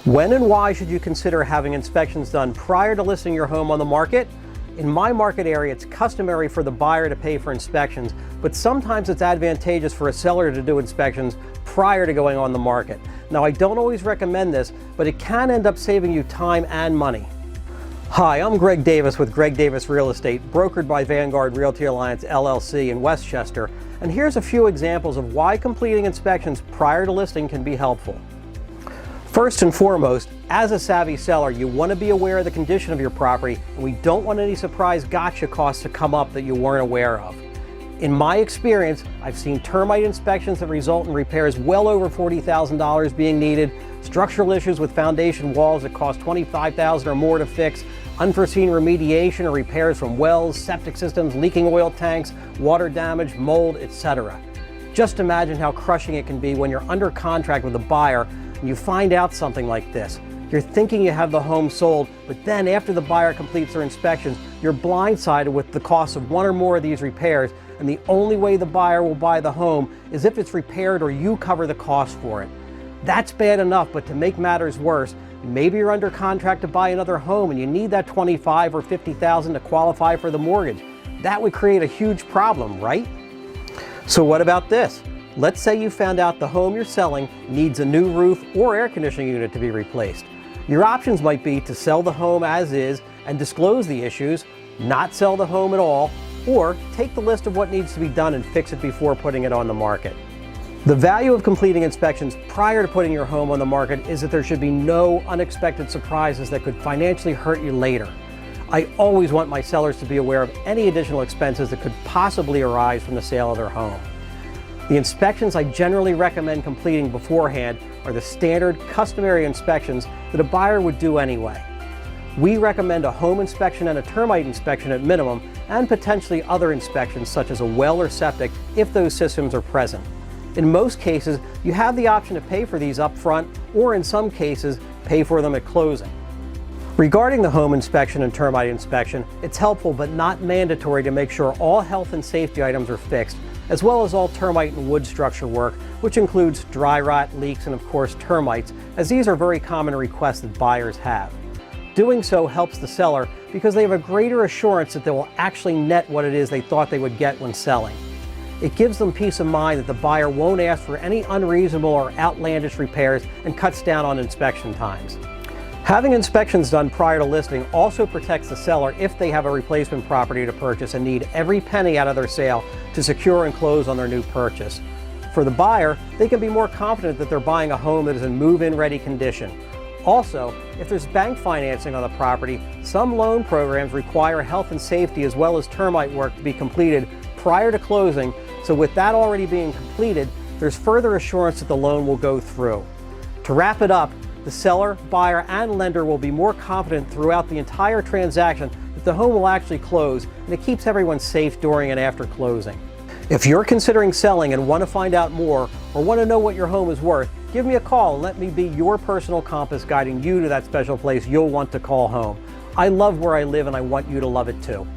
When and why should you consider having inspections done prior to listing your home on the market? In my market area, it's customary for the buyer to pay for inspections, but sometimes it's advantageous for a seller to do inspections prior to going on the market. Now, I don't always recommend this, but it can end up saving you time and money. Hi, I'm Greg Davis with Greg Davis Real Estate, brokered by Vanguard Realty Alliance LLC in Westchester, and here's a few examples of why completing inspections prior to listing can be helpful. First and foremost, as a savvy seller, you want to be aware of the condition of your property, and we don't want any surprise gotcha costs to come up that you weren't aware of. In my experience, I've seen termite inspections that result in repairs well over $40,000 being needed, structural issues with foundation walls that cost $25,000 or more to fix, unforeseen remediation or repairs from wells, septic systems, leaking oil tanks, water damage, mold, etc. Just imagine how crushing it can be when you're under contract with a buyer and you find out something like this. You're thinking you have the home sold, but then after the buyer completes their inspections, you're blindsided with the cost of one or more of these repairs, and the only way the buyer will buy the home is if it's repaired or you cover the cost for it. That's bad enough, but to make matters worse, maybe you're under contract to buy another home and you need that $25,000 or $50,000 to qualify for the mortgage. That would create a huge problem, right? So what about this? Let's say you found out the home you're selling needs a new roof or air conditioning unit to be replaced. Your options might be to sell the home as is and disclose the issues, not sell the home at all, or take the list of what needs to be done and fix it before putting it on the market. The value of completing inspections prior to putting your home on the market is that there should be no unexpected surprises that could financially hurt you later. I always want my sellers to be aware of any additional expenses that could possibly arise from the sale of their home. The inspections I generally recommend completing beforehand are the standard customary inspections that a buyer would do anyway. We recommend a home inspection and a termite inspection at minimum, and potentially other inspections such as a well or septic if those systems are present. In most cases, you have the option to pay for these up front, or in some cases, pay for them at closing. Regarding the home inspection and termite inspection, it's helpful but not mandatory to make sure all health and safety items are fixed, as well as all termite and wood structure work, which includes dry rot, leaks, and of course termites, as these are very common requests that buyers have. Doing so helps the seller because they have a greater assurance that they will actually net what it is they thought they would get when selling. It gives them peace of mind that the buyer won't ask for any unreasonable or outlandish repairs and cuts down on inspection times. Having inspections done prior to listing also protects the seller if they have a replacement property to purchase and need every penny out of their sale to secure and close on their new purchase. For the buyer, they can be more confident that they're buying a home that is in move-in ready condition. Also, if there's bank financing on the property, some loan programs require health and safety as well as termite work to be completed prior to closing, so with that already being completed, there's further assurance that the loan will go through. To wrap it up, the seller, buyer, and lender will be more confident throughout the entire transaction that the home will actually close, and it keeps everyone safe during and after closing. If you're considering selling and want to find out more or want to know what your home is worth, give me a call and let me be your personal compass guiding you to that special place you'll want to call home. I love where I live and I want you to love it too.